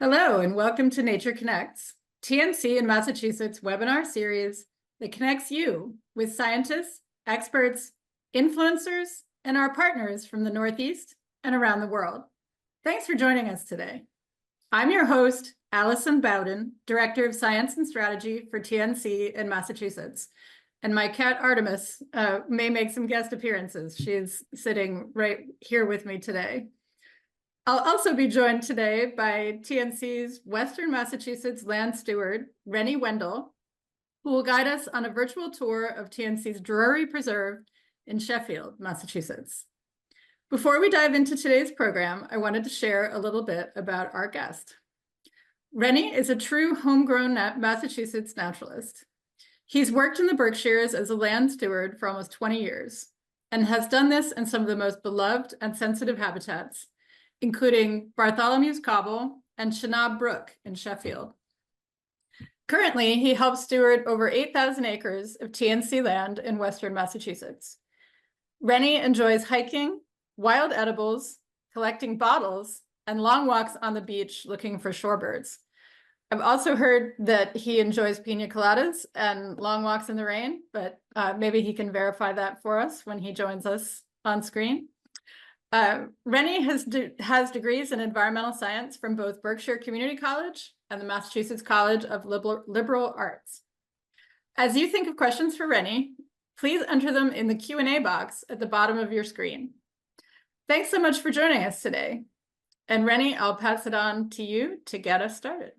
Hello, and welcome to Nature Connects, TNC in Massachusetts webinar series that connects you with scientists, experts, influencers, and our partners from the Northeast and around the world. Thanks for joining us today. I'm your host, Alison Bowden, Director of Science and Strategy for TNC in Massachusetts. And my cat Artemis may make some guest appearances. She's sitting right here with me today. I'll also be joined today by TNC's Western Massachusetts land steward, Rene Wendell, who will guide us on a virtual tour of TNC's Drury Preserve in Sheffield, Massachusetts. Before we dive into today's program, I wanted to share a little bit about our guest. Rene is a true homegrown Massachusetts naturalist. He's worked in the Berkshires as a land steward for almost 20 years and has done this in some of the most beloved and sensitive habitats, including Bartholomew's Cobble and Chenab Brook in Sheffield. Currently, he helps steward over 8,000 acres of TNC land in Western Massachusetts. Rene enjoys hiking, wild edibles, collecting bottles, and long walks on the beach looking for shorebirds. I've also heard that he enjoys pina coladas and long walks in the rain, but maybe he can verify that for us when he joins us on screen. Rene has degrees in environmental science from both Berkshire Community College and the Massachusetts College of Liberal Arts. As you think of questions for Rene, please enter them in the Q&A box at the bottom of your screen. Thanks so much for joining us today. And Rene, I'll pass it on to you to get us started.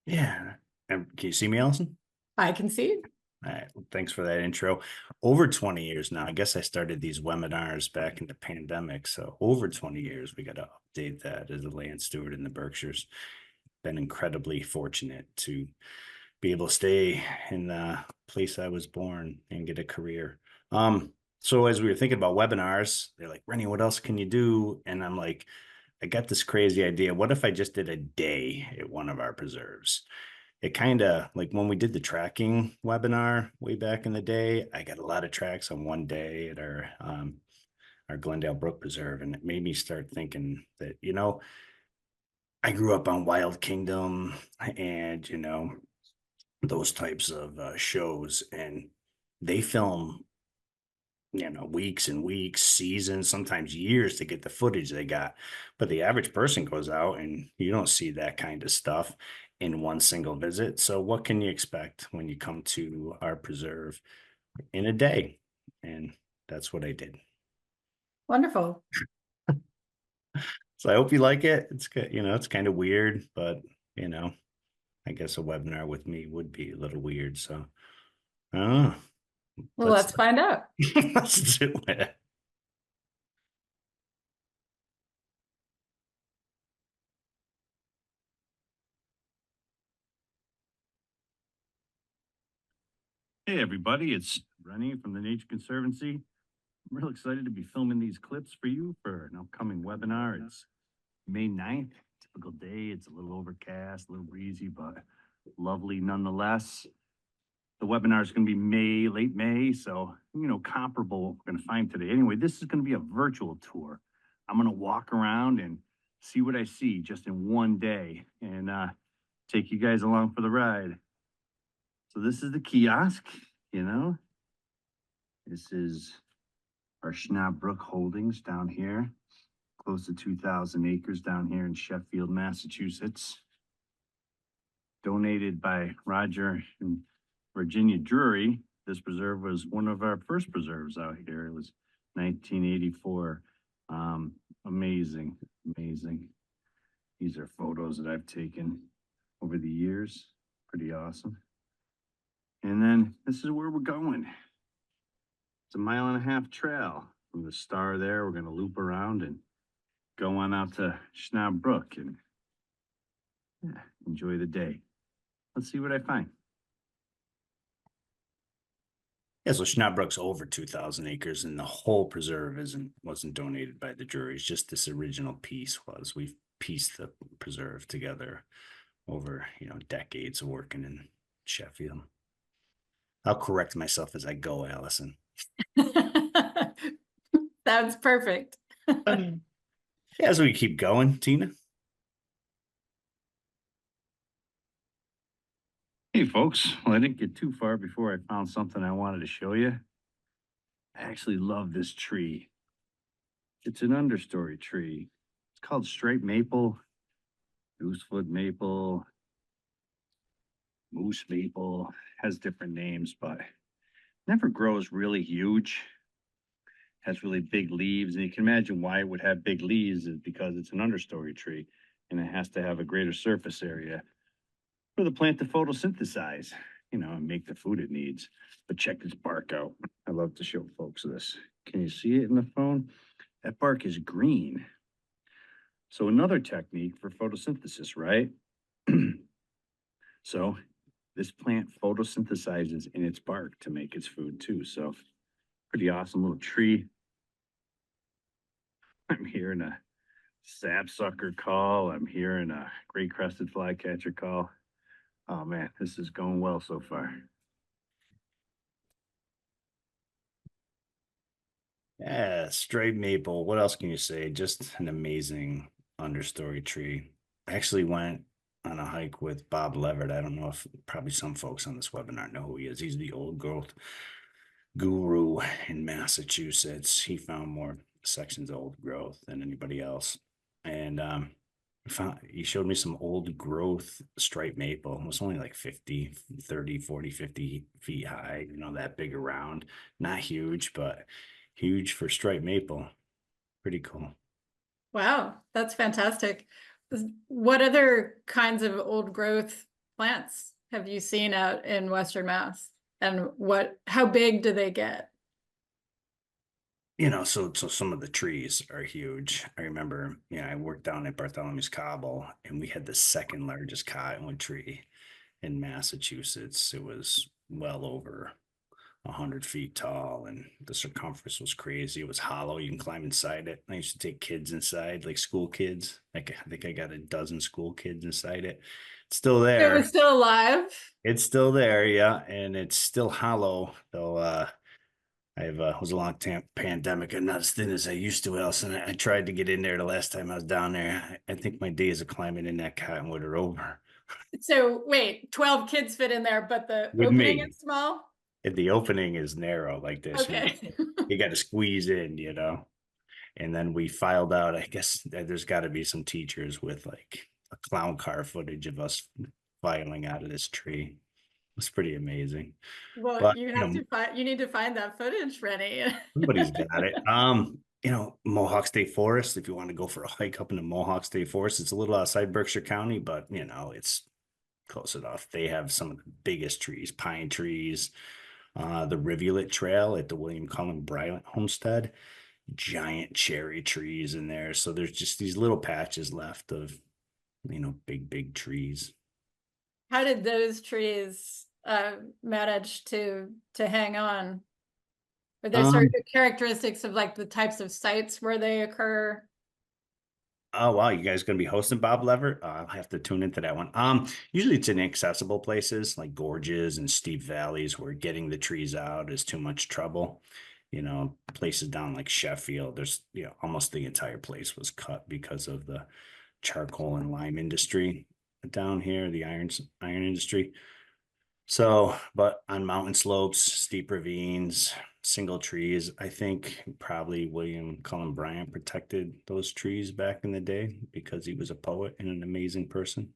Yeah. Can you see me, Alison? I can see you. All right. Well, thanks for that intro. Over 20 years now. I guess I started these webinars back in the pandemic. So over 20 years, we got to update that as a land steward in the Berkshires. Been incredibly fortunate to be able to stay in the place I was born and get a career. So as we were thinking about webinars, they're like, Rene, what else can you do? And I'm like, I got this crazy idea. What if I just did a day at one of our preserves? It kind of like when we did the tracking webinar way back in the day, I got a lot of tracks on one day at our Glendale Brook Preserve. And it made me start thinking that, I grew up on Wild Kingdom and, those types of shows, and they film weeks and weeks, seasons, sometimes years to get the footage they got. But the average person goes out and you don't see that kind of stuff in one single visit. So what can you expect when you come to our preserve in a day? And that's what I did. Wonderful. So I hope you like it. It's good. It's kind of weird, but I guess a webinar with me would be a little weird. So I don't know. Well, let's find out. Let's do it. Hey everybody, it's Rene from the Nature Conservancy. I'm real excited to be filming these clips for you for an upcoming webinar. It's May 9th, typical day. It's a little overcast, a little breezy, but lovely nonetheless. The webinar is going to be late May, so, comparable what we're going to find today. Anyway, this is going to be a virtual tour. I'm going to walk around and see what I see just in one day and take you guys along for the ride. So this is the kiosk, This is our Chenab Brook holdings down here, close to 2,000 acres down here in Sheffield, Massachusetts. Donated by Roger and Virginia Drury. This preserve was one of our first preserves out here. It was 1984. Amazing. These are photos that I've taken over the years. Pretty awesome. And then this is where we're going. It's a 1.5 mile trail from the star there. We're going to loop around and go on out to Chenab Brook and enjoy the day. Let's see what I find. Yeah, so Chenab Brook's over 2,000 acres, and the whole preserve wasn't donated by the juries. Just this original piece was. We've pieced the preserve together over decades of working in Sheffield. I'll correct myself as I go, Alison. Sounds perfect. As we keep going, Tina. Hey folks, well, I didn't get too far before I found something I wanted to show you. I actually love this tree. It's an understory tree. It's called striped maple, goosefoot maple, moose maple, has different names, but never grows really huge. Has really big leaves, and you can imagine why it would have big leaves is because it's an understory tree and it has to have a greater surface area for the plant to photosynthesize, and make the food it needs. But check this bark out. I love to show folks this. Can you see it in the phone? That bark is green. So another technique for photosynthesis, right? So this plant photosynthesizes in its bark to make its food too. So pretty awesome little tree. I'm hearing a sapsucker call. I'm hearing a great crested flycatcher call. Oh man, this is going well so far. Yeah, straight maple. What else can you say? Just an amazing understory tree. I actually went on a hike with Bob Leverett. I don't know if probably some folks on this webinar know who he is. He's the old growth guru in Massachusetts. He found more sections of old growth than anybody else. And he showed me some old growth striped maple. It was only like 50, 30, 40, 50 feet high, that big around. Not huge, but huge for striped maple. Pretty cool. Wow, that's fantastic. What other kinds of old growth plants have you seen out in Western Mass? And how big do they get? So some of the trees are huge. I remember, I worked down at Bartholomew's Cobble and we had the second largest cottonwood tree in Massachusetts. It was well over 100 feet tall and the circumference was crazy. It was hollow. You can climb inside it. I used to take kids inside, like school kids. Like I think I got a dozen school kids inside it. It's still It was there. still alive? It's still there, yeah, and it's still hollow. Though I was a long time pandemic and not as thin as I used to, Alison. I tried to get in there the last time I was down there. I think my days of climbing in that cottonwood are over. So wait, 12 kids fit in there, but the With opening me, is small? if the opening is narrow like this, Okay. you got to squeeze in, And then we filed out. I guess there's got to be some teachers with like a clown car footage of us filing out of this tree. It's pretty amazing. Well, But you need to find that footage, Rene. somebody's got it. Mohawk State Forest. If you want to go for a hike up in the Mohawk State Forest, it's a little outside Berkshire County, but it's close enough. They have some of the biggest trees, pine trees. The Rivulet Trail at the William Cullen Bryant Homestead, giant cherry trees in there. So there's just these little patches left of, big trees. How did those trees manage to hang on? Are there certain characteristics of like the types of sites where they occur? Oh wow, you guys gonna be hosting Bob Leverett? I'll have to tune into that one. Usually it's in inaccessible places like gorges and steep valleys where getting the trees out is too much trouble. Places down like Sheffield, there's almost the entire place was cut because of the charcoal and lime industry down here, the iron industry. So, but on mountain slopes, steep ravines, single trees, I think probably William Cullen Bryant protected those trees back in the day because he was a poet and an amazing person.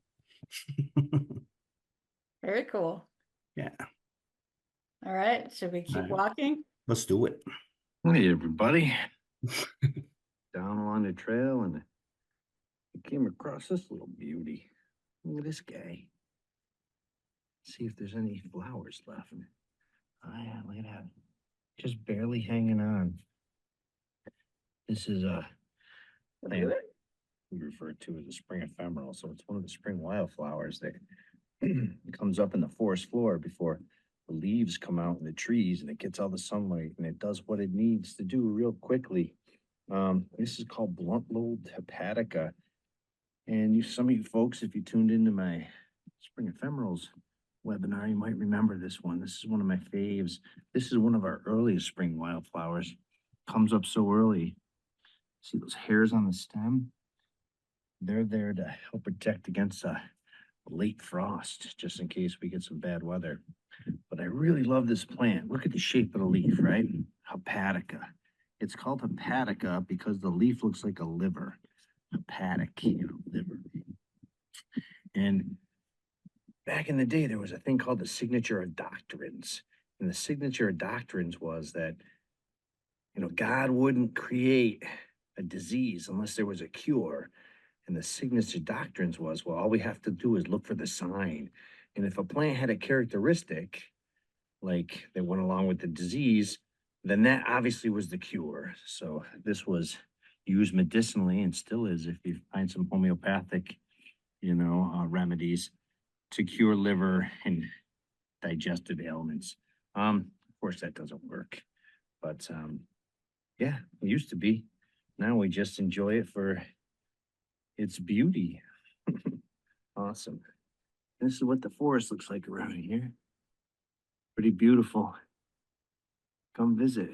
Very cool. Yeah. All right. Should we keep walking? Let's do it. Hey, everybody. Down along the trail, and I came across this little beauty. Look at this guy. See if there's any flowers left. Oh, yeah, look at that. Just barely hanging on. This is a plant we refer to as a spring ephemeral. So it's one of the spring wildflowers that comes up in the forest floor before the leaves come out in the trees, and it gets all the sunlight and it does what it needs to do real quickly. This is called blunt-lobed hepatica. And some of you folks, if you tuned into my spring ephemerals webinar, you might remember this one. This is one of my faves. This is one of our earliest spring wildflowers. Comes up so early. See those hairs on the stem? They're there to help protect against late frost, just in case we get some bad weather. But I really love this plant. Look at the shape of the leaf, right? Hepatica. It's called hepatica because the leaf looks like a liver. Hepatic, liver. And back in the day, there was a thing called the signature of doctrines. And the signature of doctrines was that, God wouldn't create a disease unless there was a cure. And the signature doctrines was, well, all we have to do is look for the sign. And if a plant had a characteristic, like that went along with the disease, then that obviously was the cure. So this was used medicinally and still is if you find some homeopathic, remedies to cure liver and digestive ailments. Of course that doesn't work, but yeah, it used to be. Now we just enjoy it for its beauty. Awesome. This is what the forest looks like around here. Pretty beautiful. Come visit.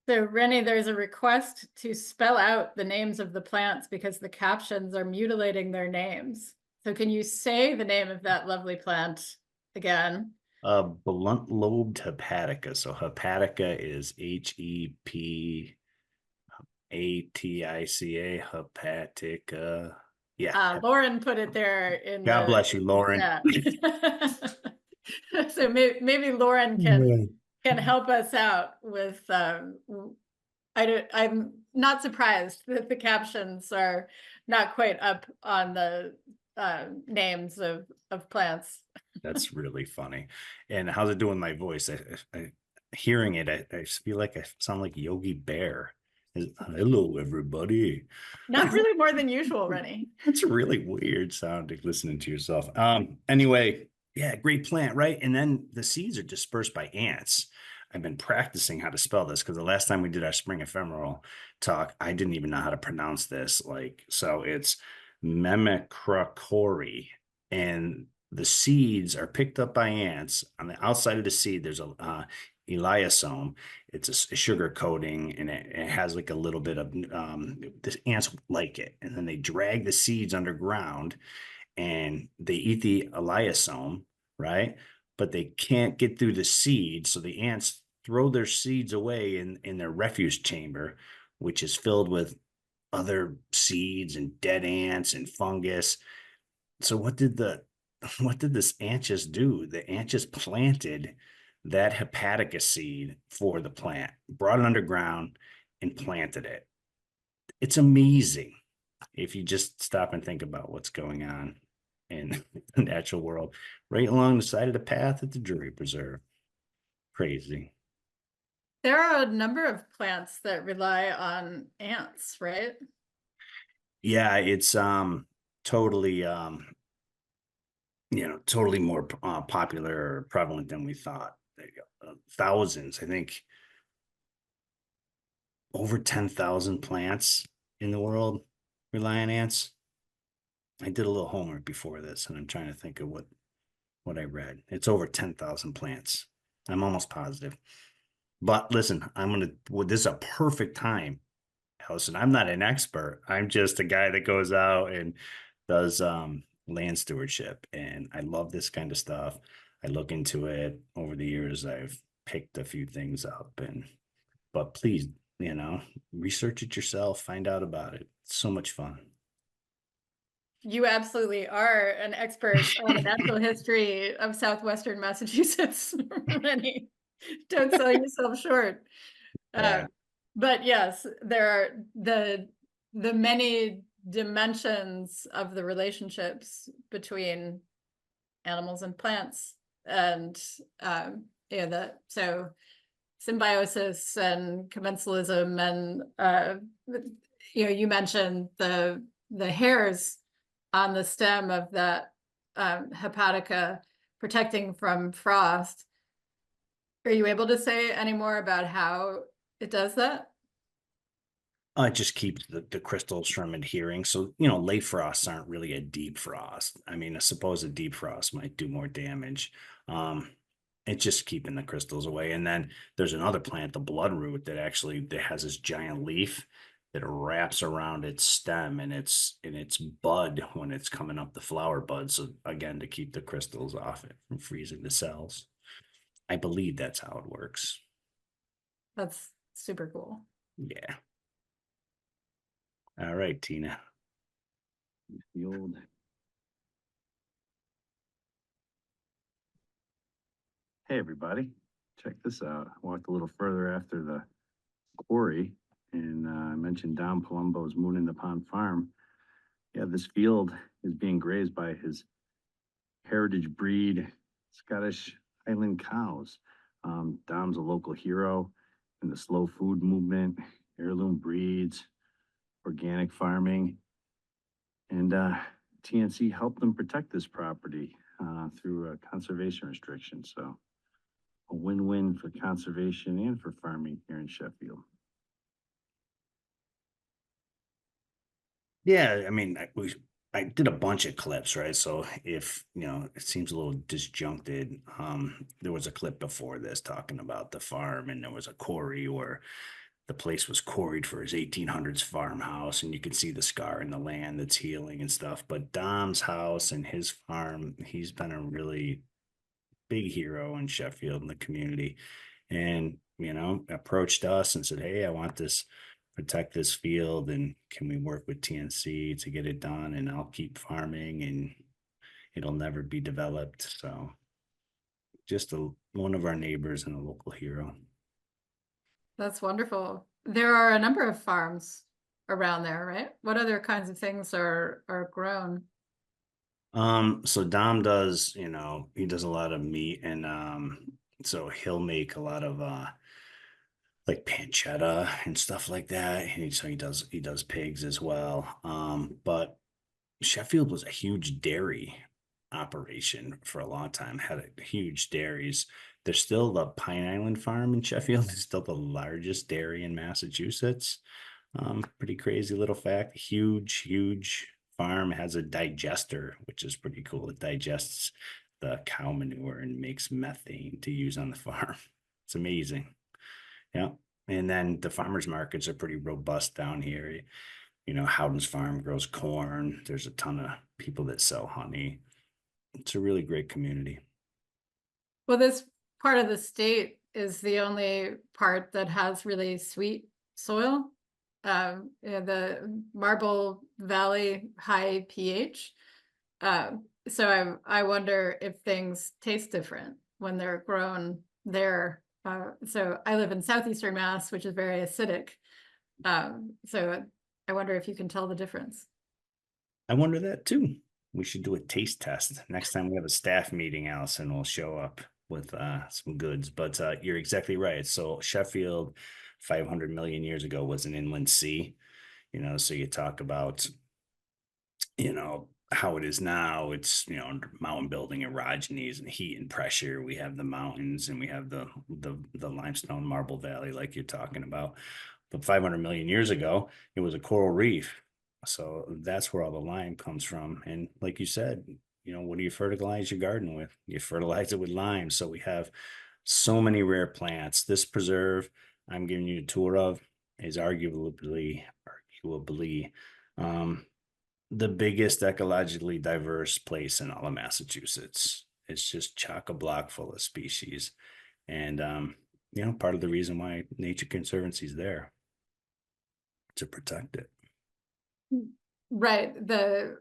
So Rennie, there's a request to spell out the names of the plants because the captions are mutilating their names. So can you say the name of that lovely plant again? Blunt lobed hepatica. So hepatica is HEPATICA, hepatica. Yeah. Lauren put it there in God bless you, Lauren. Yeah. So maybe Lauren can help us out with I'm not surprised that the captions are not quite up on the names of plants. That's really funny. And how's it doing my voice? I hearing it, I feel like I sound like Yogi Bear. Hello, everybody. Not really more than usual, Rennie. That's really weird sounding listening to yourself. Anyway, yeah, great plant, right? And then the seeds are dispersed by ants. I've been practicing how to spell this because the last time we did our spring ephemeral talk, I didn't even know how to pronounce this. So it's Memicrocori, and the seeds are picked up by ants. On the outside of the seed, there's a eliosome. It's a sugar coating, and it has like a little bit of the ants like it, and then they drag the seeds underground, and they eat the eliosome, right? But they can't get through the seed, so the ants throw their seeds away in their refuse chamber, which is filled with other seeds and dead ants and fungus. So what did this ant just do? The ant just planted that hepatica seed for the plant, brought it underground and planted it. It's amazing if you just stop and think about what's going on in the natural world, right along the side of the path at the Drury Preserve. Crazy. There are a number of plants that rely on ants, right? Yeah, it's totally totally more popular or prevalent than we thought. There you go. Thousands, I think over 10,000 plants in the world rely on ants. I did a little homework before this, and I'm trying to think of what I read. It's over 10,000 plants. I'm almost positive. But listen, this is a perfect time, Alison. I'm not an expert. I'm just a guy that goes out and does land stewardship, and I love this kind of stuff. I look into it. Over the years, I've picked a few things up, but please, research it yourself, find out about it. It's so much fun. You absolutely are an expert on the natural history of Southwestern Massachusetts, Rennie. Don't sell yourself short. Yeah. But yes, there are the many dimensions of the relationships between animals and plants, and so symbiosis and commensalism, and you mentioned the hairs on the stem of that hepatica protecting from frost. Are you able to say any more about how it does that? It just keeps the crystals from adhering. So, late frosts aren't really a deep frost. I mean, I suppose a deep frost might do more damage. It's just keeping the crystals away. And then there's another plant, the bloodroot, that has this giant leaf that wraps around its stem and its bud when it's coming up the flower bud. So again, to keep the crystals off it from freezing the cells. I believe that's how it works. That's super cool. Yeah. All right, Tina. The old. Hey, everybody, check this out. I walked a little further after the quarry and I mentioned Don Palumbo's Moon in the Pond farm. Yeah, this field is being grazed by his heritage breed Scottish Highland cows. Dom's a local hero in the slow food movement, heirloom breeds, organic farming. And TNC helped them protect this property through a conservation restriction. So a win-win for conservation and for farming here in Sheffield. Yeah, I mean, I did a bunch of clips, right? So if, it seems a little disjuncted, there was a clip before this talking about the farm, and there was a quarry where the place was quarried for his 1800s farmhouse, and you can see the scar in the land that's healing and stuff. But Dom's house and his farm, he's been a really big hero in Sheffield and the community, and, approached us and said, hey, I want this, protect this field, and can we work with TNC to get it done? And I'll keep farming and it'll never be developed. So just one of our neighbors and a local hero. That's wonderful. There are a number of farms around there, right? What other kinds of things are grown? So Dom does, he does a lot of meat, and so he'll make a lot of like pancetta and stuff like that. And so he does pigs as well. But Sheffield was a huge dairy operation for a long time, had huge dairies. There's still the Pine Island farm in Sheffield. It's still the largest dairy in Massachusetts. Pretty crazy little fact. Huge farm. Has a digester, which is pretty cool. It digests the cow manure and makes methane to use on the farm. It's amazing. Yeah. And then the farmers markets are pretty robust down here. Howden's farm grows corn. There's a ton of people that sell honey. It's a really great community. Well, this part of the state is the only part that has really sweet soil. The Marble Valley, high pH. So I wonder if things taste different when they're grown there. So I live in southeastern Mass, which is very acidic. So I wonder if you can tell the difference. I wonder that too. We should do a taste test. Next time we have a staff meeting, Alison will show up with some goods. But you're exactly right. So Sheffield, 500 million years ago, was an inland sea. So you talk about, how it is now. It's, mountain building orogenies and heat and pressure. We have the mountains and we have the limestone Marble Valley, like you're talking about. But 500 million years ago, it was a coral reef. So that's where all the lime comes from. And like you said, what do you fertilize your garden with? You fertilize it with lime. So we have so many rare plants. This preserve I'm giving you a tour of is arguably the biggest ecologically diverse place in all of Massachusetts. It's just chock-a-block full of species. And, part of the reason why Nature Conservancy is there, to protect it. Right. The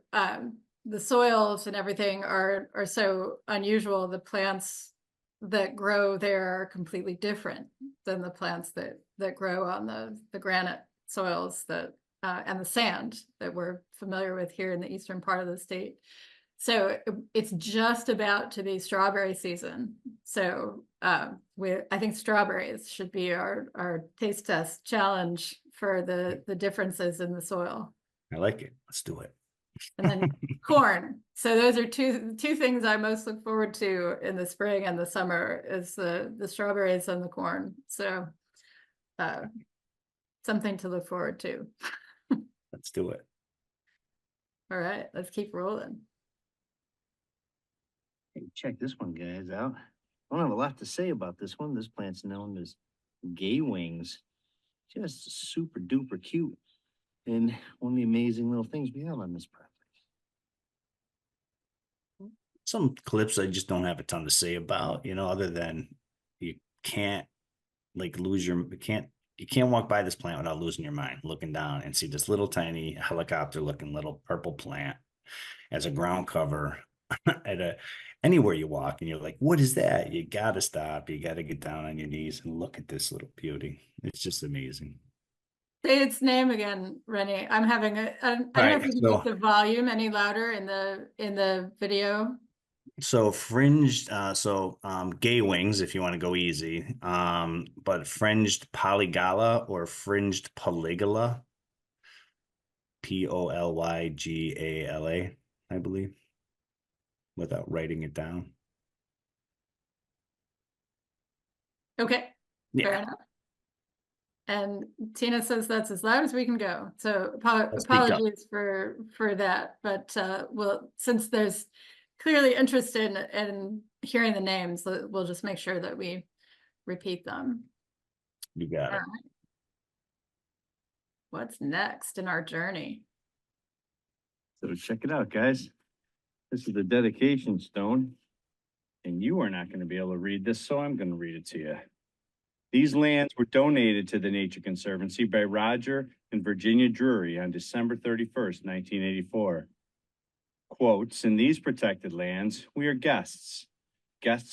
soils and everything are so unusual. The plants that grow there are completely different than the plants that grow on the granite soils and the sand that we're familiar with here in the eastern part of the state. So it's just about to be strawberry season. So I think strawberries should be our taste test challenge for the differences in the soil. I like it. Let's do it. And then corn. So those are two things I most look forward to in the spring and the summer is the strawberries and the corn. So something to look forward to. Let's do it. All right, let's keep rolling. Hey, check this one, guys, out. I don't have a lot to say about this one. This plant's known as gay wings. Just super duper cute. and one of the amazing little things we have on this property. Some clips I just don't have a ton to say about, other than you can't you can't walk by this plant without losing your mind, looking down and see this little tiny helicopter looking little purple plant as a ground cover anywhere you walk, and you're like, what is that? You gotta stop, you gotta get down on your knees and look at this little beauty. It's just amazing. Say its name again, Rennie. I'm having I don't know Right, if you can so- make the volume any louder in the video. So fringed, gay wings, if you want to go easy, but fringed polygala or fringed polygala, Polygala, I believe, without writing it down. Okay, fair Yeah, enough. And Tina says that's as loud as we can go. So Let's speak up. apologies for that. But well, since there's clearly interest in hearing the names, we'll just make sure that we repeat them. You got All it. right. What's next in our journey? So check it out, guys. This is the dedication stone. And you are not going to be able to read this, so I'm going to read it to you. These lands were donated to the Nature Conservancy by Roger and Virginia Drury on December 31st, 1984. Quotes, in these protected lands, we are guests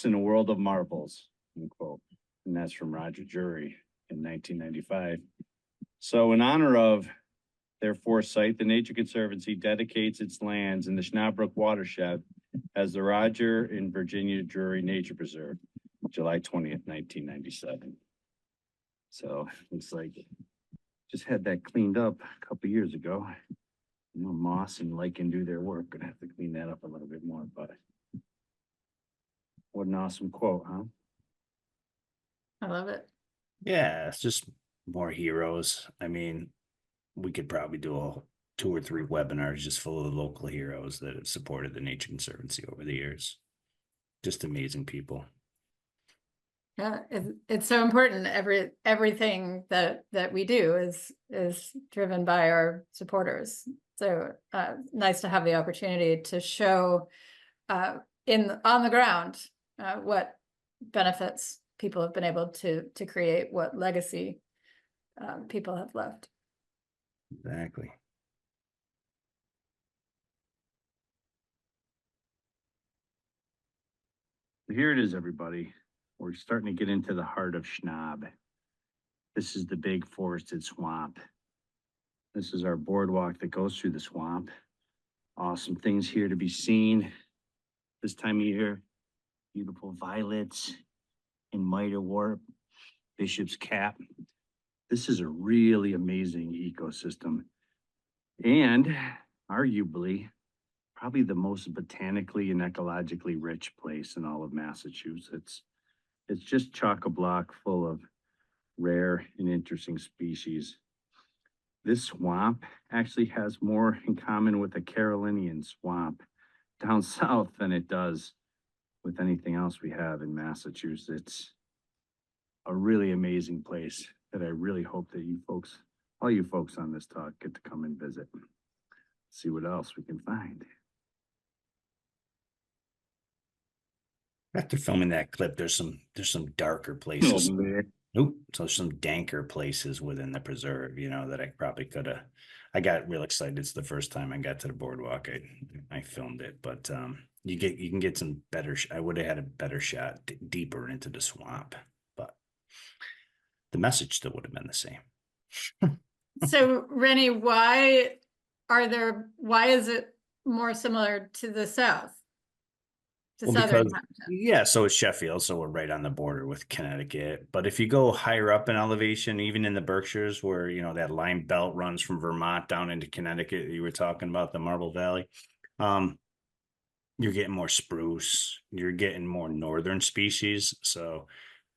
in a world of marvels, unquote. And that's from Roger Drury in 1995. So in honor of their foresight, the Nature Conservancy dedicates its lands in the Schnabrook watershed as the Roger and Virginia Drury Nature Preserve, July 20th, 1997. So it's like, just had that cleaned up a couple years ago. Moss and lichen do their work. Gonna have to clean that up a little bit more, but what an awesome quote, huh? I love it. Yeah, it's just more heroes. I mean, we could probably do 2 or 3 webinars just full of the local heroes that have supported the Nature Conservancy over the years. Just amazing people. Yeah, it's so important. Everything that we do is driven by our supporters. So nice to have the opportunity to show on the ground what benefits people have been able to create, what legacy people have left. Exactly. Here it is, everybody. We're starting to get into the heart of Schnaab. This is the big forested swamp. This is our boardwalk that goes through the swamp. Awesome things here to be seen this time of year. Beautiful violets and miterwort, bishop's cap. This is a really amazing ecosystem. And arguably, probably the most botanically and ecologically rich place in all of Massachusetts. It's just chock-a-block full of rare and interesting species. This swamp actually has more in common with a Carolinian swamp down south than it does with anything else we have in Massachusetts. A really amazing place that I really hope that you folks, all you folks on this talk, get to come and visit. See what else we can find. After filming that clip, there's some darker places. Oh, man. Nope. So some danker places within the preserve, that I probably could have. I got real excited. It's the first time I got to the boardwalk. I filmed it, but you can get some better. I would have had a better shot deeper into the swamp, but the message still would have been the same. So Rennie, why is it more similar to the south? To Well, southern because, habitat? yeah, so is Sheffield, so we're right on the border with Connecticut. But if you go higher up in elevation, even in the Berkshires, where that line belt runs from Vermont down into Connecticut, you were talking about the Marble Valley, you're getting more spruce, you're getting more northern species. So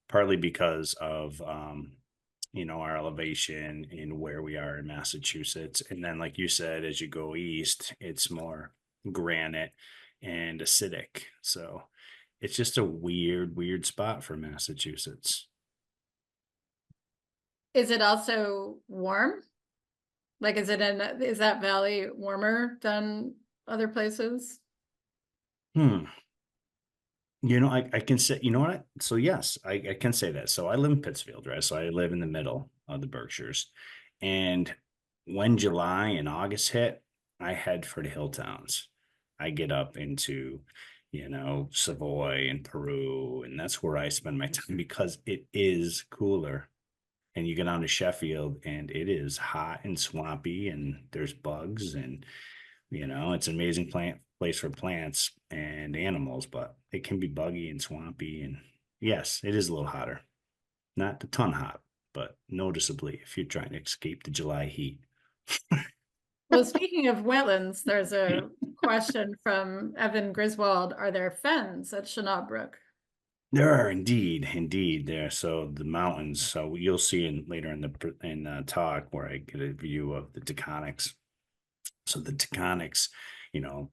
partly because of our elevation in where we are in Massachusetts, and then like you said, as you go east, it's more granite and acidic. So it's just a weird spot for Massachusetts. Is it also warm? Like, is that valley warmer than other places? Hmm. I can say, you know what? So yes, I can say that. So I live in Pittsfield, right? So I live in the middle of the Berkshires. And when July and August hit, I head for the hill towns. I get up into, Savoy and Peru, and that's where I spend my time because it is cooler. And you get on to Sheffield and it is hot and swampy and there's bugs and it's an amazing place for plants and animals, but it can be buggy and swampy. And yes, it is a little hotter. Not a ton hot, but noticeably if you're trying to escape the July heat. Well, speaking of wetlands, there's a question from Evan Griswold. Are there fens at Chenobrook? There are indeed there. So the mountains. So you'll see later in the talk where I get a view of the tectonics. So the tectonics, the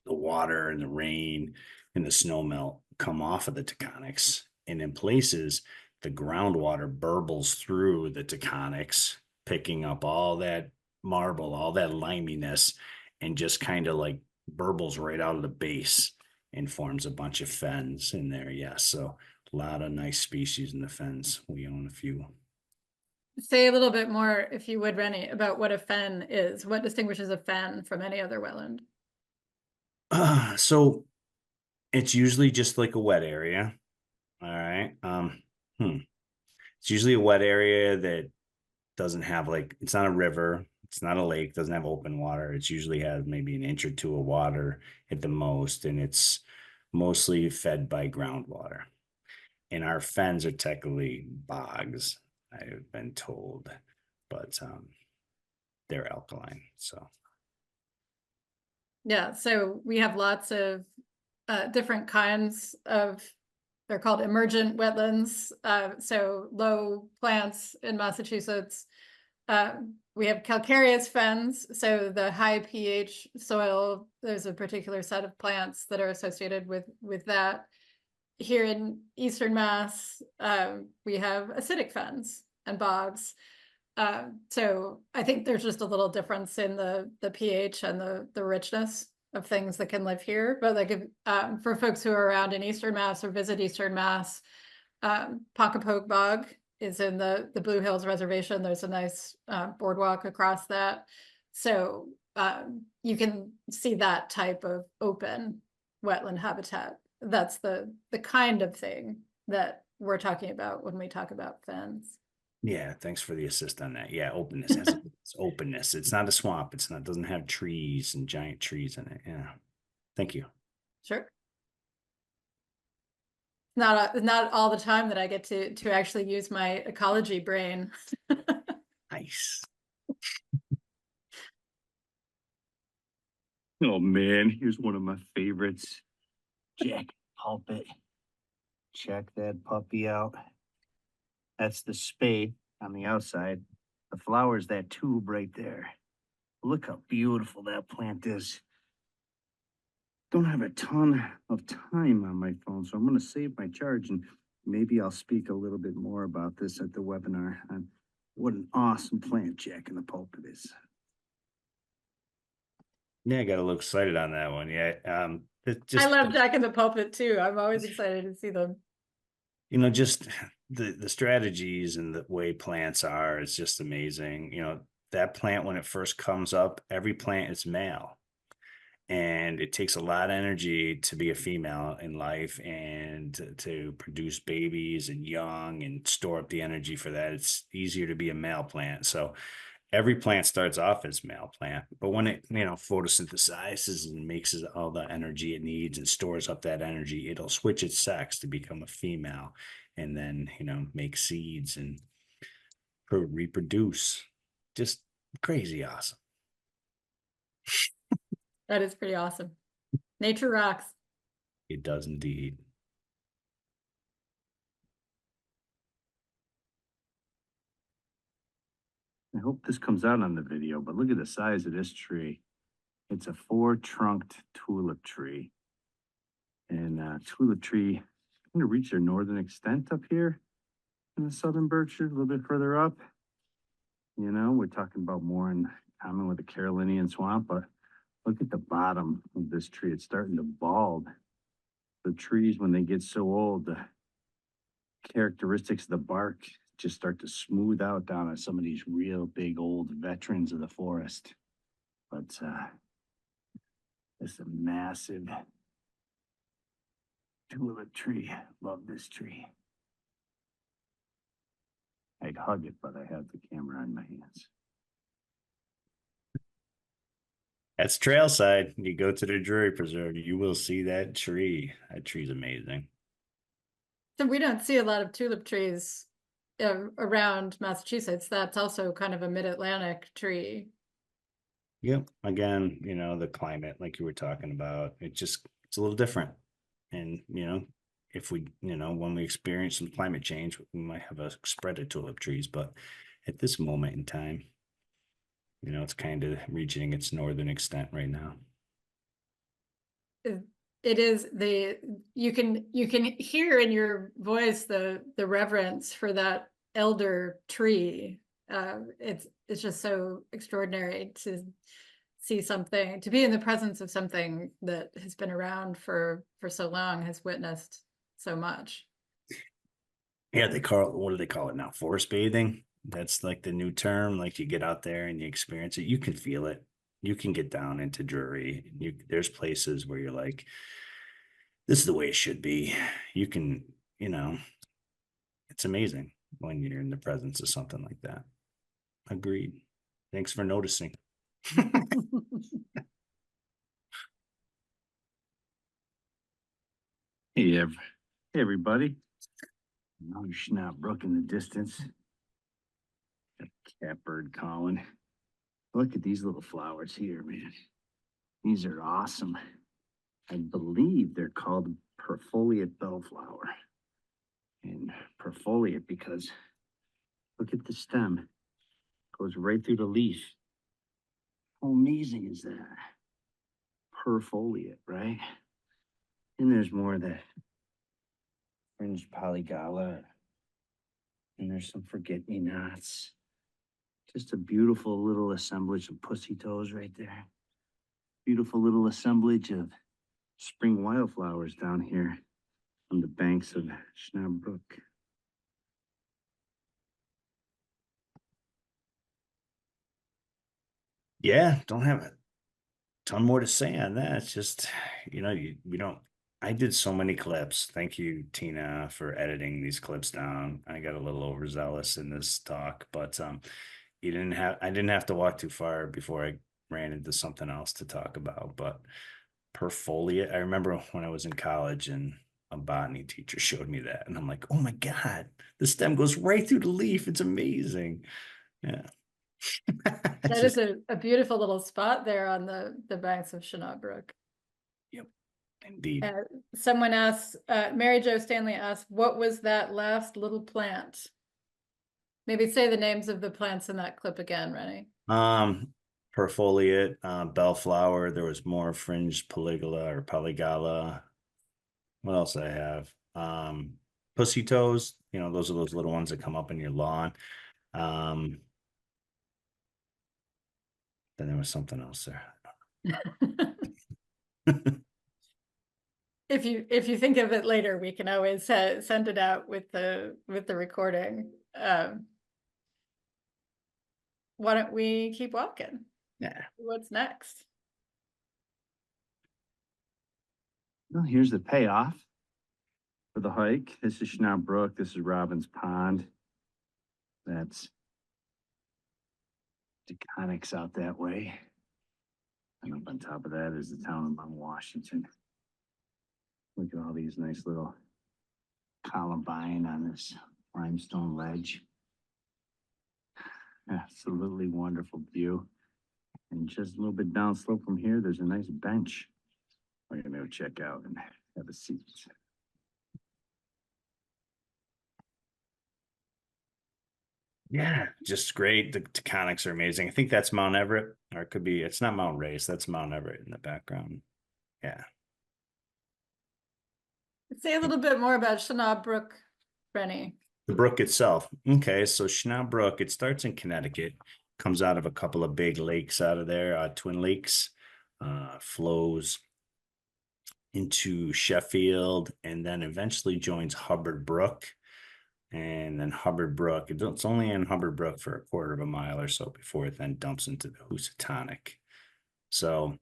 water and the rain and the snow melt come off of the tectonics, and in places the groundwater burbles through the tectonics, picking up all that marble, all that liminess, and just kind of like burbles right out of the base and forms a bunch of fens in there. Yes, so a lot of nice species in the fens. We own a few. Say a little bit more, if you would, Rene, about what a fen is. What distinguishes a fen from any other wetland? So it's usually just like a wet area. All right. It's usually a wet area that doesn't have it's not a river, it's not a lake, doesn't have open water. It's usually has maybe an inch or two of water at the most, and it's mostly fed by groundwater. And our fens are technically bogs, I've been told, but they're alkaline. So Yeah, so we have lots of different kinds of, they're called emergent wetlands. So low plants in Massachusetts. We have calcareous fens. So the high pH soil, there's a particular set of plants that are associated with that. Here in Eastern Mass, we have acidic fens and bogs. So I think there's just a little difference in the pH and the richness of things that can live here. But like if, for folks who are around in Eastern Mass or visit Eastern Mass, Pockapog Bog is in the Blue Hills Reservation. There's a nice boardwalk across that. So you can see that type of open wetland habitat. That's the kind of thing that we're talking about when we talk about fens. yeah, thanks for the assist on that. Yeah, openness has it's openness. It's not a swamp. Doesn't have trees and giant trees in it. Yeah. Thank you. Sure. Not all the time that I get to actually use my ecology brain. Nice. Oh man, here's one of my favorites. Jack Pulpit. Check that puppy out. That's the spade on the outside. The flower's that tube right there. Look how beautiful that plant is. Don't have a ton of time on my phone, so I'm gonna save my charge and maybe I'll speak a little bit more about this at the webinar on what an awesome plant Jack in the Pulpit is. Yeah, I got a little excited on that one. Yeah. I love Jack in the Pulpit too. I'm always excited to see them. Just the strategies and the way plants are, it's just amazing. That plant, when it first comes up, every plant is male. And it takes a lot of energy to be a female in life and to produce babies and young and store up the energy for that. It's easier to be a male plant. So every plant starts off as male plant, but when it, photosynthesizes and makes all the energy it needs and stores up that energy, it'll switch its sex to become a female and then, make seeds and reproduce. Just crazy awesome. That is pretty awesome. Nature rocks. It does indeed. I hope this comes out on the video, but look at the size of this tree. It's a 4-trunked tulip tree. And tulip tree going to reach their northern extent up here in the southern Berkshire, a little bit further up. We're talking about more in Carolinian swamp, but look at the bottom of this tree. It's starting to bald. The trees, when they get so old, the characteristics of the bark just start to smooth out down on some of these real big old veterans of the forest. But it's a massive tulip tree. Love this tree. I'd hug it, but I have the camera on my hands. That's trailside. You go to the Drury Preserve, you will see that tree. That tree's amazing. So we don't see a lot of tulip trees around Massachusetts. That's also kind of a mid-Atlantic tree. Yep. Again, you know, the climate, like you were talking about, it's a little different. And, you know, if we, you know, when we experience some climate change, we might have a spread of tulip trees, but at this moment in time, you know, it's kind of reaching its northern extent right now. It is you can hear in your voice the reverence for that elder tree. It's just so extraordinary to see something, to be in the presence of something that has been around for so long, has witnessed so much. Yeah, what do they call it now? Forest bathing. That's like the new term. Like you get out there and you experience it. You can feel it. You can get down into Drury. There's places where you're like, this is the way it should be. You can, you know, it's amazing when you're in the presence of something like that. Agreed. Thanks for noticing. Hey, everybody. Now Schnapp Brook in the distance. Got a catbird calling. Look at these little flowers here, man. These are awesome. I believe they're called perfoliate bellflower. And perfoliate because look at the stem. Goes right through the leaf. How amazing is that? Perfoliate, right? And there's more of that fringed polygala. And there's some forget-me-nots. Just a beautiful little assemblage of pussy toes right there. Beautiful little assemblage of spring wildflowers down here on the banks of Schnapp Brook. Yeah, don't have a ton more to say on that. It's just, you know, we don't. I did so many clips. Thank you, Tina, for editing these clips down. I got a little overzealous in this talk, but I didn't have to walk too far before I ran into something else to talk about. But perfoliate, I remember when I was in college and a botany teacher showed me that, and I'm like, oh my God, the stem goes right through the leaf. It's amazing. Yeah. That is a beautiful little spot there on the banks of Schnapp Brook. Yep, indeed. Someone asked, Mary Jo Stanley asked, what was that last little plant? Maybe say the names of the plants in that clip again, Rene. Perfoliate, bellflower. There was more fringed polygala. What else I have? Pussy toes. You know, those are those little ones that come up in your lawn. Then there was something else there. If you think of it later, we can always send it out with the recording. Why don't we keep walking? Yeah. What's next? Well, here's the payoff for the hike. This is Schnapp Brook. This is Robbins Pond. That's Deconics out that way. And up on top of that is the town of Mount Washington. Look at all these nice little columbine on this limestone ledge. Absolutely wonderful view. And just a little bit downslope from here, there's a nice bench. We're gonna go check out and have a seat. Yeah, just great. The tectonics are amazing. I think that's Mount Everett, or it could be, it's not Mount Race, that's Mount Everett in the background. Yeah. Say a little bit more about Schnapp Brook, Rene. The brook itself. Okay, so Schnapp Brook, it starts in Connecticut. comes out of a couple of big lakes out of there, Twin Lakes, flows into Sheffield, and then eventually joins Hubbard Brook. And then Hubbard Brook, it's only in Hubbard Brook for a quarter of a mile or so before it then dumps into the Housatonic. So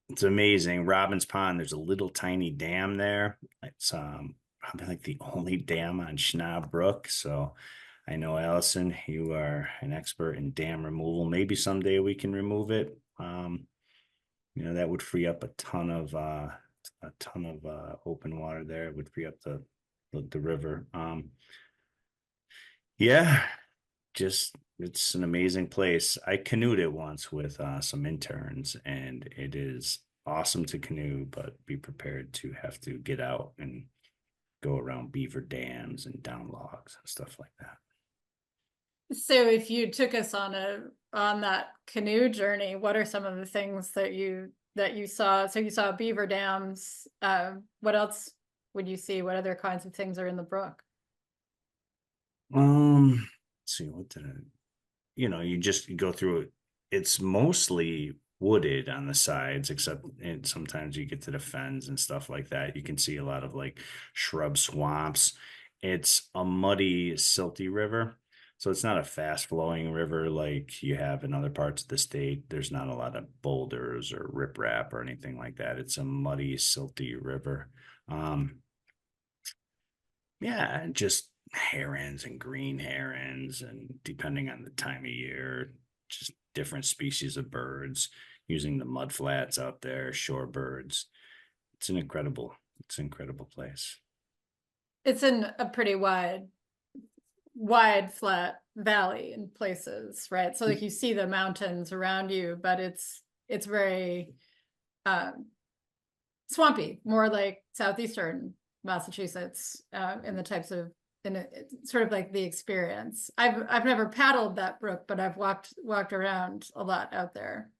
it's amazing. Robbins Pond, there's a little tiny dam there. It's probably like the only dam on Schnaub Brook. So I know, Alison, you are an expert in dam removal. Maybe someday we can remove it. That would free up a ton of open water there. It would free up the river. Yeah, just it's an amazing place. I canoed it once with some interns, and it is awesome to canoe, but be prepared to have to get out and go around beaver dams and down logs and stuff like that. So if you took us on that canoe journey, what are some of the things that you saw? So you saw beaver dams. What else would you see? What other kinds of things are in the brook? Let's see, what did you just go through it. It's mostly wooded on the sides, except sometimes you get to the fens and stuff like that. You can see a lot of like shrub swamps. It's a muddy, silty river. So it's not a fast flowing river like you have in other parts of the state. There's not a lot of boulders or riprap or anything like that. It's a muddy, silty river. Yeah, just herons and green herons, and depending on the time of year, just different species of birds using the mud flats out there, shorebirds. It's an incredible place. It's in a pretty wide flat valley in places, right? So like you see the mountains around you, but it's very swampy, more like southeastern Massachusetts, in the types of, sort of like the experience. I've never paddled that brook, but I've walked around a lot out there.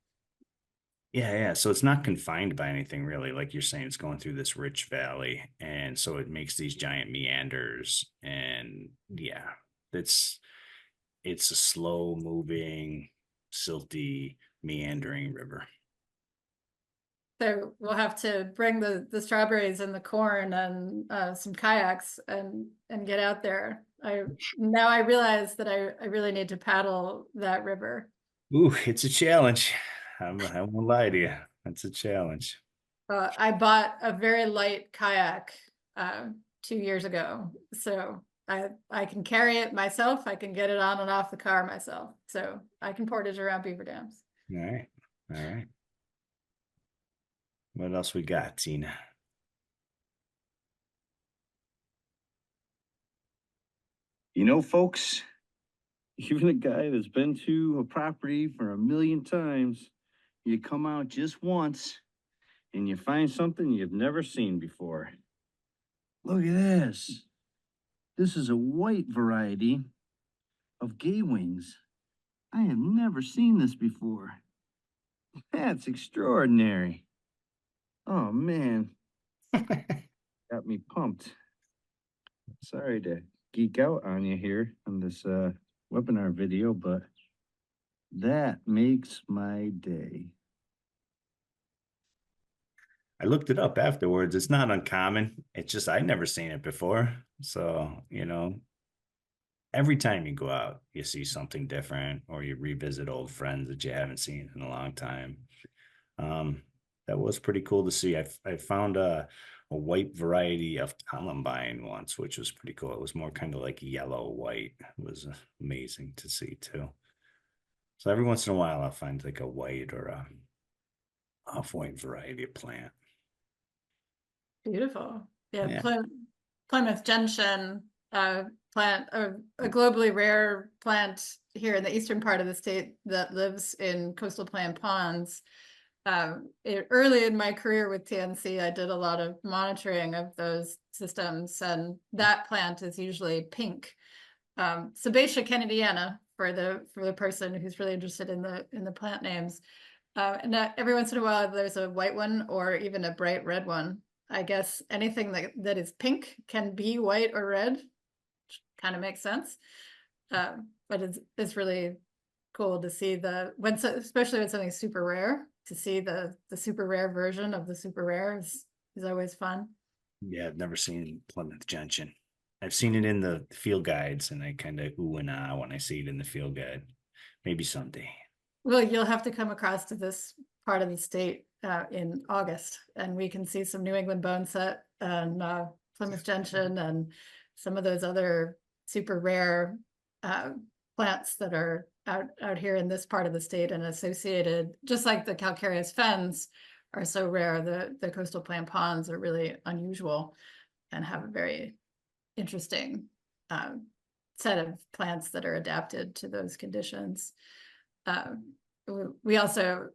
Yeah. So it's not confined by anything really. Like you're saying, it's going through this rich valley. And so it makes these giant meanders. And yeah, it's a slow moving, silty, meandering river. So we'll have to bring the strawberries and the corn and some kayaks and get out there. Now I realize that I really need to paddle that river. Ooh, it's a challenge. I won't lie to you. It's a challenge. I bought a very light kayak 2 years ago, so I can carry it myself. I can get it on and off the car myself, so I can portage around beaver dams. All right. What else we got, Tina? Folks, even a guy that's been to a property for 1,000,000 times, you come out just once and you find something you've never seen before. Look at this. This is a white variety of gay wings. I have never seen this before. That's extraordinary. Oh man, got me pumped. Sorry to geek out on you here on this webinar video, but that makes my day. I looked it up afterwards. It's not uncommon. It's just I'd never seen it before. So, every time you go out, you see something different, or you revisit old friends that you haven't seen in a long time. That was pretty cool to see. I found a white variety of columbine once, which was pretty cool. It was more kind of like yellow white. It was amazing to see too. So every once in a while, I'll find like a white or a off-white variety of plant. Beautiful. Yeah. Plymouth gentian plant, a globally rare plant here in the eastern part of the state that lives in coastal plant ponds. Early in my career with TNC, I did a lot of monitoring of those systems, and that plant is usually pink. Sebacia kennediana for the person who's really interested in the plant names. And every once in a while, there's a white one or even a bright red one. I guess anything that is pink can be white or red, which kind of makes sense. But it's really cool to see especially when something's super rare, to see the super rare version of the super rare is always fun. Yeah, I've never seen Plymouth gentian. I've seen it in the field guides, and I kind of ooh and ah when I see it in the field guide. Maybe someday. Well, you'll have to come across to this part of the state in August, and we can see some New England boneset and Plymouth gentian and some of those other super rare plants that are out here in this part of the state and associated, just like the calcareous fens are so rare. The coastal plant ponds are really unusual and have a very interesting set of plants that are adapted to those conditions. We also,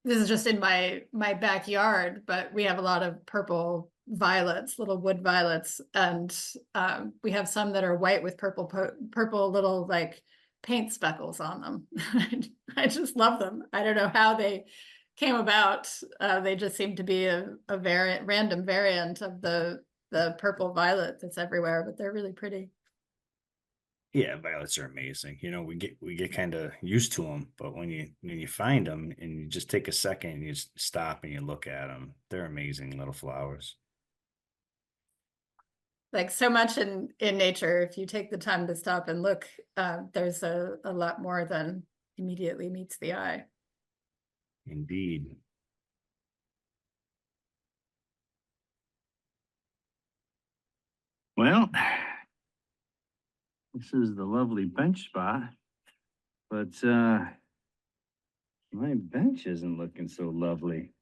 this is just in my backyard, but we have a lot of purple violets, little wood violets, and we have some that are white with purple little like paint speckles on them. I just love them. I don't know how they came about. They just seem to be a random variant of the purple violet that's everywhere, but they're really pretty. Yeah, violets are amazing. We get kind of used to them, but when you find them and you just take a second and you just stop and you look at them, they're amazing little flowers. Like so much in nature, if you take the time to stop and look, there's a lot more than immediately meets the eye. Indeed. Well, this is the lovely bench spot, but my bench isn't looking so lovely.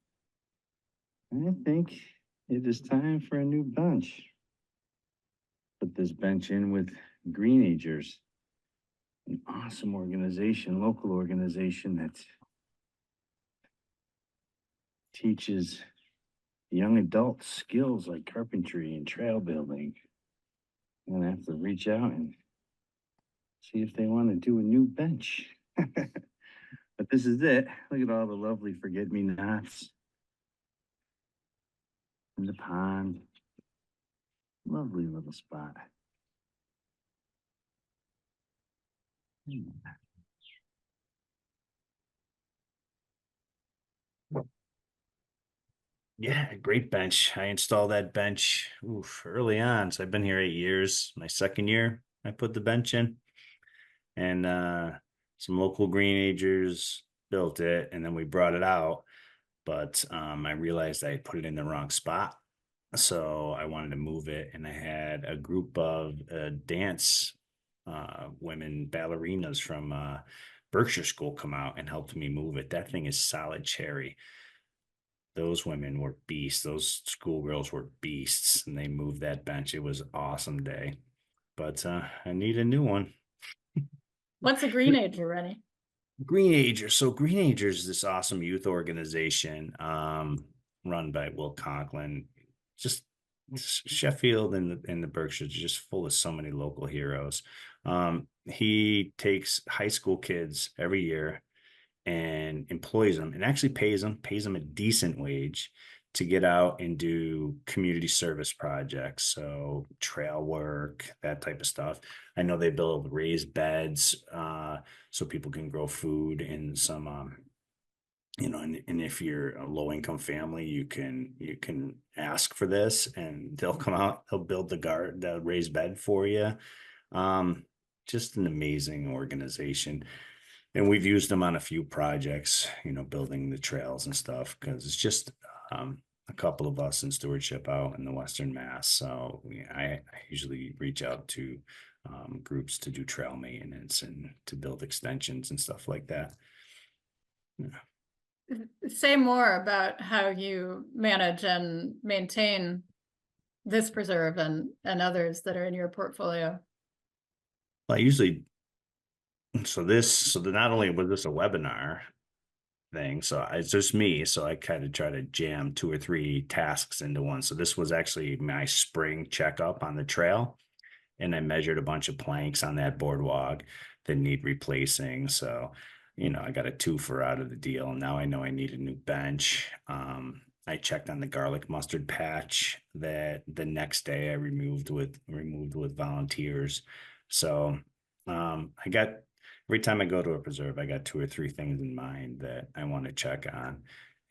I think it is time for a new bench. Put this bench in with Greenagers, an awesome organization, local organization that teaches young adults skills like carpentry and trail building. I'm gonna have to reach out and see if they want to do a new bench. But this is it. Look at all the lovely forget-me-nots in the pond. Lovely little spot. Yeah, great bench. I installed that bench early on. So I've been here 8 years. My second year, I put the bench in, and some local Greenagers built it, and then we brought it out. But I realized I had put it in the wrong spot, so I wanted to move it, and I had a group of dance women ballerinas from Berkshire School come out and helped me move it. That thing is solid cherry. Those women were beasts. Those schoolgirls were beasts, and they moved that bench. It was an awesome day. But I need a new one. What's a Greenager, Rene? Greenagers. So Greenagers is this awesome youth organization run by Will Conklin. Just Sheffield and the Berkshires are just full of so many local heroes. He takes high school kids every year and employs them and actually pays them a decent wage to get out and do community service projects. So trail work, that type of stuff. I know they build raised beds so people can grow food in some, and if you're a low income family, you can ask for this and they'll come out, they'll build the raised bed for you. Just an amazing organization. And we've used them on a few projects, building the trails and stuff, because it's just a couple of us in stewardship out in the Western Mass. So I usually reach out to groups to do trail maintenance and to build extensions and stuff like that. Yeah. Say more about how you manage and maintain this preserve and others that are in your portfolio. Well, I usually, so not only was this a webinar thing, so it's just me, so I kind of try to jam 2 or 3 tasks into one. So this was actually my spring checkup on the trail, and I measured a bunch of planks on that boardwalk that need replacing. So I got a twofer out of the deal. Now I know I need a new bench. I checked on the garlic mustard patch that the next day I removed with volunteers. So I got every time I go to a preserve, I got 2 or 3 things in mind that I want to check on.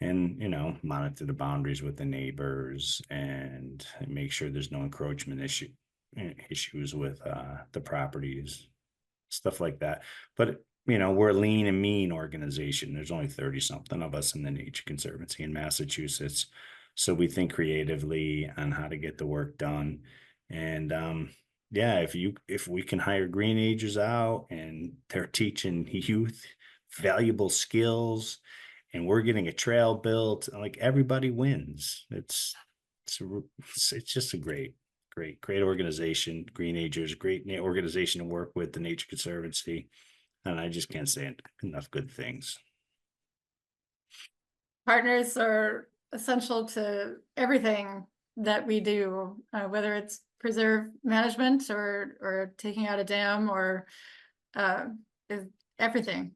And, monitor the boundaries with the neighbors and make sure there's no encroachment issues with the properties, stuff like that. But, we're a lean and mean organization. There's only 30 something of us in the Nature Conservancy in Massachusetts. So we think creatively on how to get the work done. And yeah, if we can hire green agers out and they're teaching youth valuable skills and we're getting a trail built, like everybody wins. It's just a great organization. Green Agers, great organization to work with, the Nature Conservancy, and I just can't say enough good things. Partners are essential to everything that we do, whether it's preserve management or taking out a dam or everything.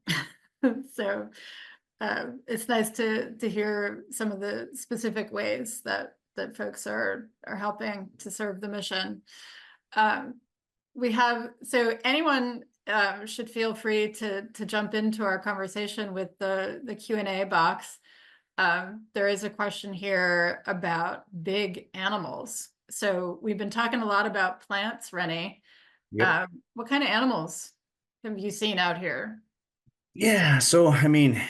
So it's nice to hear some of the specific ways that folks are helping to serve the mission. So anyone should feel free to jump into our conversation with the Q&A box. There is a question here about big animals. So we've been talking a lot about plants, Rene. Yep. What kind of animals have you seen out here? Yeah, so I mean,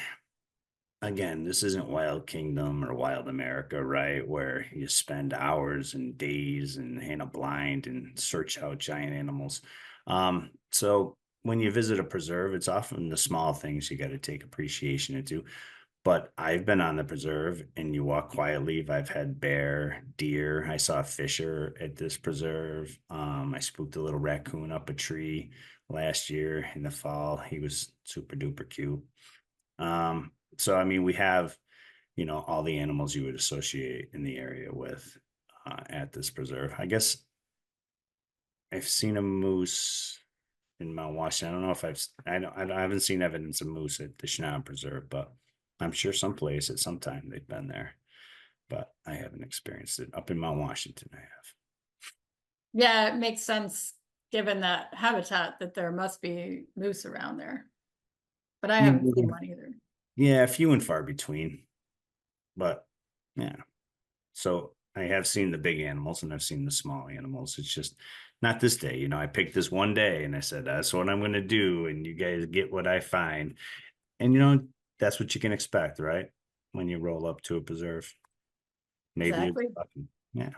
again, this isn't Wild Kingdom or Wild America, right? Where you spend hours and days and in a blind and search out giant animals. So when you visit a preserve, it's often the small things you got to take appreciation into. But I've been on the preserve and you walk quietly. I've had bear, deer. I saw a fisher at this preserve. I spooked a little raccoon up a tree last year in the fall. He was super duper cute. So, I mean, we have, all the animals you would associate in the area with at this preserve. I guess I've seen a moose in Mount Washington. I don't know if I haven't seen evidence of moose at the Shannon Preserve, but I'm sure someplace at some time they've been there, but I haven't experienced it. Up in Mount Washington, I have. Yeah, it makes sense given that habitat that there must be moose around there. But I haven't seen one either. Yeah, few and far between. But yeah. So I have seen the big animals and I've seen the small animals. It's just not this day. I picked this one day and I said, that's what I'm going to do. And you guys get what I find. And, that's what you can expect, right? When you roll up to a preserve. Maybe. Exactly. Yeah.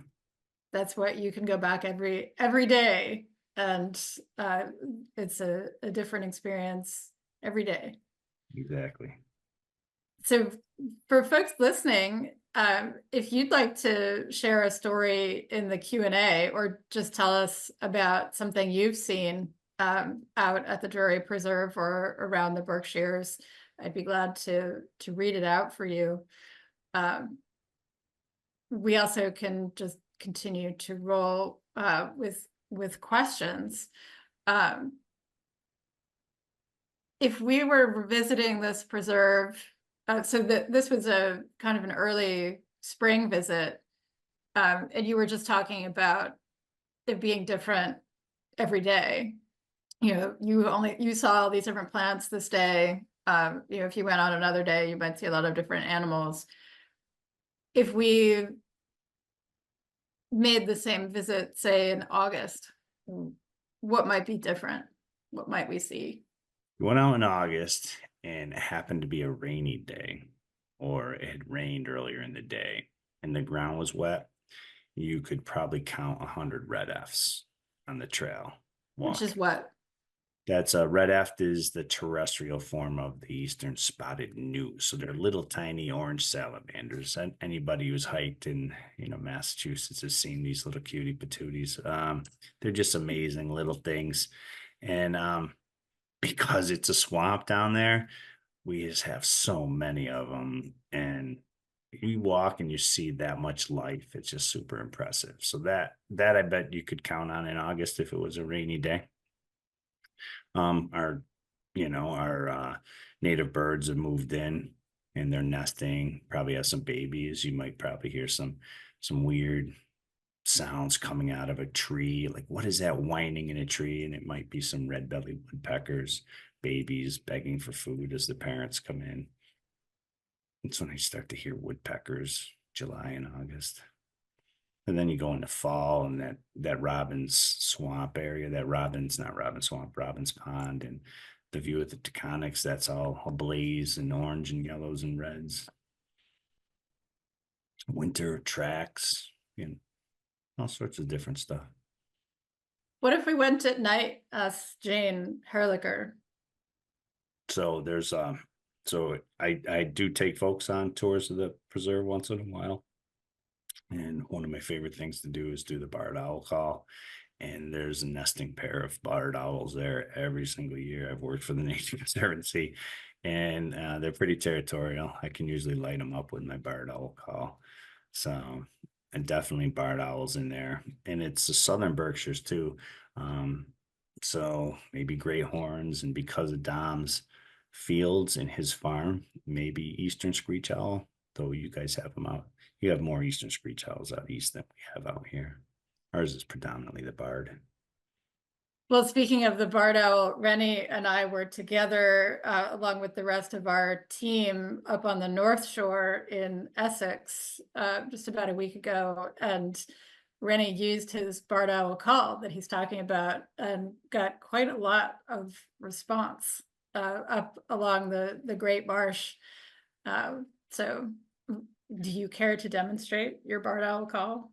That's what you can go back every day. And it's a different experience every day. Exactly. So for folks listening, if you'd like to share a story in the Q&A or just tell us about something you've seen out at the Drury Preserve or around the Berkshires, I'd be glad to read it out for you. We also can just continue to roll with questions. If we were visiting this preserve, so this was a kind of an early spring visit, and you were just talking about it being different every day. You saw all these different plants this day. If you went on another day, you might see a lot of different animals. If we made the same visit, say in August, what might be different? What might we see? We went out in August and it happened to be a rainy day, or it had rained earlier in the day and the ground was wet. You could probably count 100 red Fs on the trail. Which is what? That's a red F is the terrestrial form of the eastern spotted newt. So they're little tiny orange salamanders. And anybody who's hiked in Massachusetts has seen these little cutie patooties. They're just amazing little things. And because it's a swamp down there, we just have so many of them. And you walk and you see that much life. It's just super impressive. So that I bet you could count on in August if it was a rainy day. Our native birds have moved in and they're nesting, probably have some babies. You might probably hear some weird sounds coming out of a tree. Like, what is that whining in a tree? And it might be some red-bellied woodpeckers. babies begging for food as the parents come in. That's when I start to hear woodpeckers, July and August. And then you go into fall and that Robin's Swamp area, that not Robin Swamp, Robin's Pond, and the view of the Taconics, that's all ablaze in orange and yellows and reds. Winter tracks, all sorts of different stuff. What if we went at night, us, Jane, Herlicker? So there's so I do take folks on tours of the preserve once in a while. And one of my favorite things to do is do the barred owl call. And there's a nesting pair of barred owls there every single year. I've worked for the Nature Conservancy, and they're pretty territorial. I can usually light them up with my barred owl call. So, and definitely barred owls in there. And it's the southern Berkshires too. So maybe great horns, and because of Dom's fields and his farm, maybe eastern screech owl, though you guys have them out. You have more eastern screech owls out east than we have out here. Ours is predominantly the barred. Well, speaking of the barred owl, Rene and I were together along with the rest of our team up on the North Shore in Essex just about a week ago. And Rene used his barred owl call that he's talking about and got quite a lot of response up along the Great Marsh. So do you care to demonstrate your barred owl call?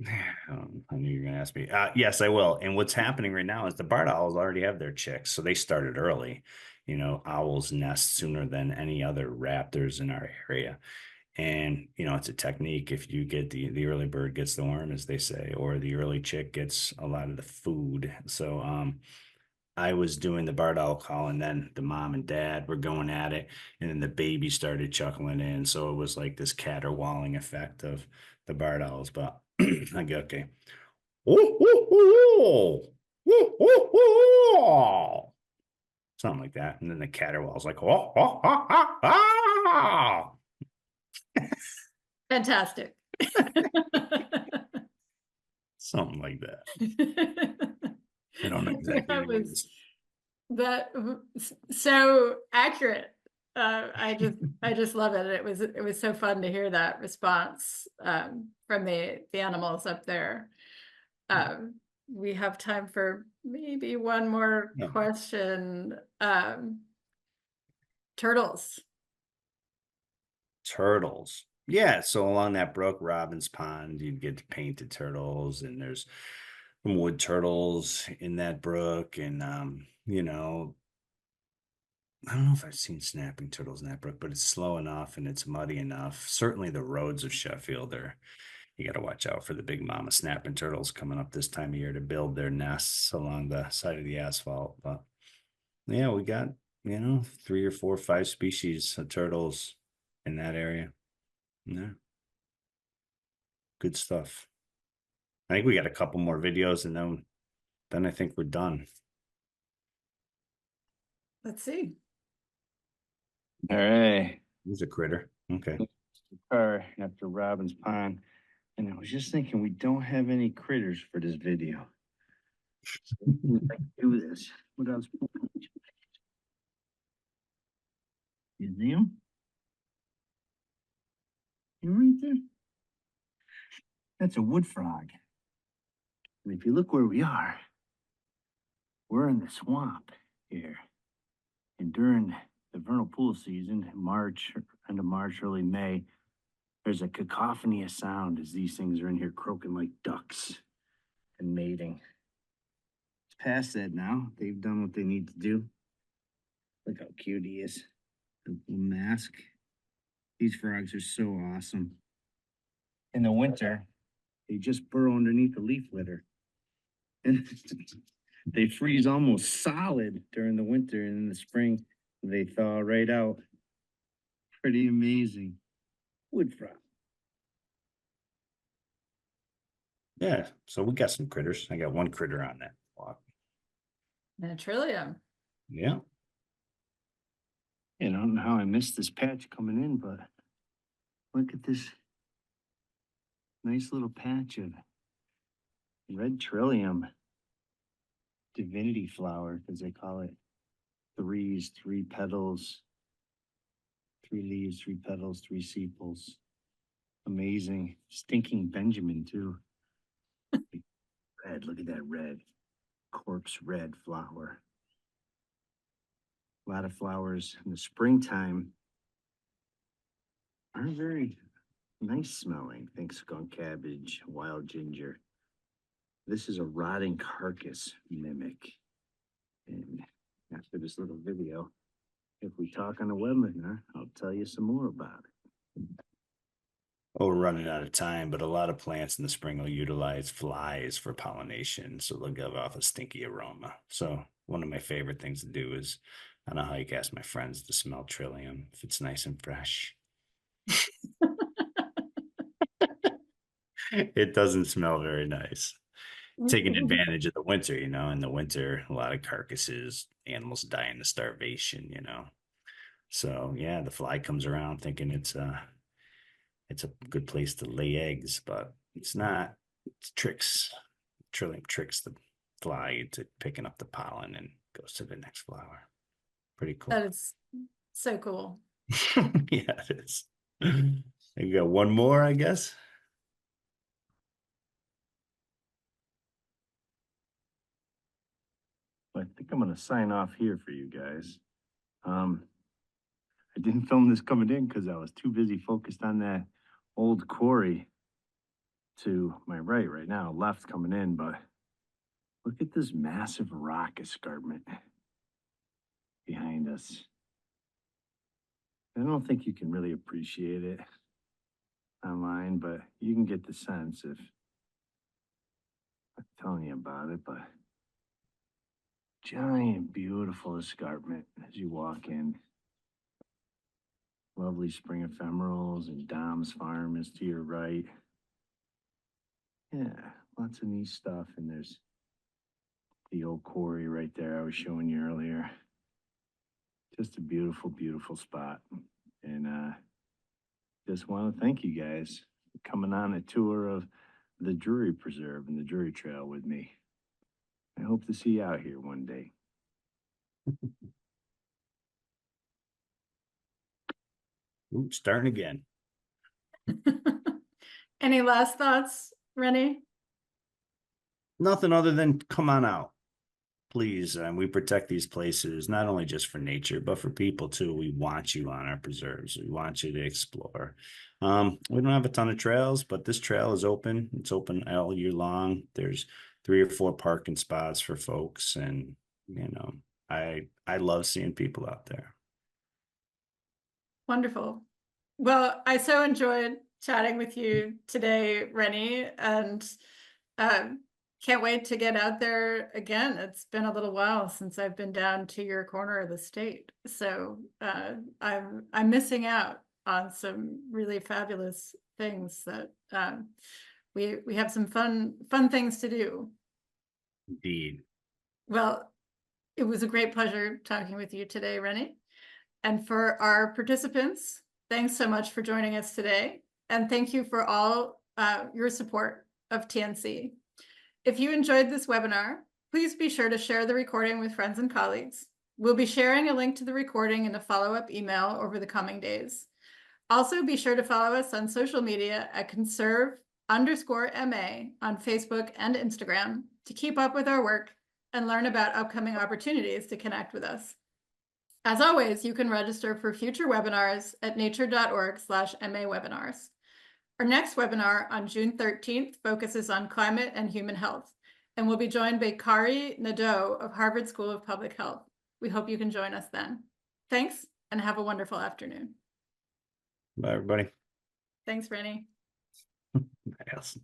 I knew you were going to ask me. Yes, I will. And what's happening right now is the barred owls already have their chicks, so they started early. Owls nest sooner than any other raptors in our area. And it's a technique. If you get the early bird gets the worm, as they say, or the early chick gets a lot of the food. So I was doing the barred owl call, and then the mom and dad were going at it, and then the baby started chuckling in. So it was like this caterwauling effect of the barred owls. But I go, okay. Something like that. And then the caterwaul's like, Fantastic. something like that. I don't know exactly That what it was is. so accurate. I just love it. It was so fun to hear that response from the animals up there. We have time for maybe one more Yeah. question. Turtles. Turtles. Yeah, so along that brook, Robin's Pond, you'd get painted turtles, and there's wood turtles in that brook, and I don't know if I've seen snapping turtles in that brook, but it's slow enough and it's muddy enough. Certainly the roads of Sheffield you got to watch out for the big mama snapping turtles coming up this time of year to build their nests along the side of the asphalt. But yeah, we got 3 or 4 or 5 species of turtles in that area. Yeah, good stuff. I think we got a couple more videos, and then I think we're done. Let's see. All right. Here's a critter. Okay. Car after Robin's Pond. And I was just thinking, we don't have any critters for this video. So I can do this without. You see him? You right there? That's a wood frog. And if you look where we are, we're in the swamp here. And during the vernal pool season, end of March, early May, there's a cacophony of sound as these things are in here croaking like ducks and mating. It's past that now. They've done what they need to do. Look how cute he is. The little mask. These frogs are so awesome. In the winter, they just burrow underneath the leaf litter. And they freeze almost solid during the winter, and in the spring, they thaw right out. Pretty amazing. Wood frog. Yeah, so we got some critters. I got one critter on that walk. And a trillium. Yeah. I don't know how I missed this patch coming in, but look at this nice little patch of red trillium, divinity flower, as they call it. threes, 3 petals, 3 leaves, 3 petals, 3 sepals. Amazing. Stinking Benjamin too. Red, look at that red. Corpse red flower. A lot of flowers in the springtime aren't very nice smelling. Think skunk cabbage, wild ginger. This is a rotting carcass mimic. And after this little video, if we talk on a webinar, I'll tell you some more about it. Oh, we're running out of time, but a lot of plants in the spring will utilize flies for pollination, so they'll give off a stinky aroma. So one of my favorite things to do is on a hike, ask my friends to smell trillium if it's nice and fresh. It doesn't smell very nice. Taking advantage of the winter, you know, in the winter, a lot of carcasses, animals dying of starvation, you know. So yeah, the fly comes around thinking it's a good place to lay eggs, but it's not. It's tricks. Trillium tricks the fly into picking up the pollen and goes to the next flower. Pretty cool. That is so cool. Yeah, it is. You got one more, I guess. I think I'm gonna sign off here for you guys. I didn't film this coming in because I was too busy focused on that old quarry to my right now, left coming in, but look at this massive rock escarpment behind us. I don't think you can really appreciate it online, but you can get the sense if I'm telling you about it, but giant, beautiful escarpment as you walk in. Lovely spring ephemerals, and Dom's farm is to your right. Yeah, lots of neat stuff. And there's the old quarry right there I was showing you earlier. Just a beautiful, beautiful spot. And just want to thank you guys for coming on a tour of the Drury Preserve and the Drury Trail with me. I hope to see you out here one day. Ooh, starting again. Any last thoughts, Rene? Nothing other than come on out, please. We protect these places not only just for nature, but for people too. We want you on our preserves. We want you to explore. We don't have a ton of trails, but this trail is open. It's open all year long. There's 3 or 4 parking spots for folks, and you know, I love seeing people out there. Wonderful. Well, I so enjoyed chatting with you today, Rene, and can't wait to get out there again. It's been a little while since I've been down to your corner of the state, so I'm missing out on some really fabulous things that we have some fun things to do. Indeed. Well, it was a great pleasure talking with you today, Rene. And for our participants, thanks so much for joining us today. And thank you for all your support of TNC. If you enjoyed this webinar, please be sure to share the recording with friends and colleagues. We'll be sharing a link to the recording in a follow-up email over the coming days. Also, be sure to follow us on social media at conserve_MA on Facebook and Instagram to keep up with our work and learn about upcoming opportunities to connect with us. As always, you can register for future webinars at nature.org/MA webinars. Our next webinar on June 13th focuses on climate and human health, and we'll be joined by Kari Nadeau of Harvard School of Public Health. We hope you can join us then. Thanks, and have a wonderful afternoon. Bye, everybody. Thanks, Rene. Bye, Alison.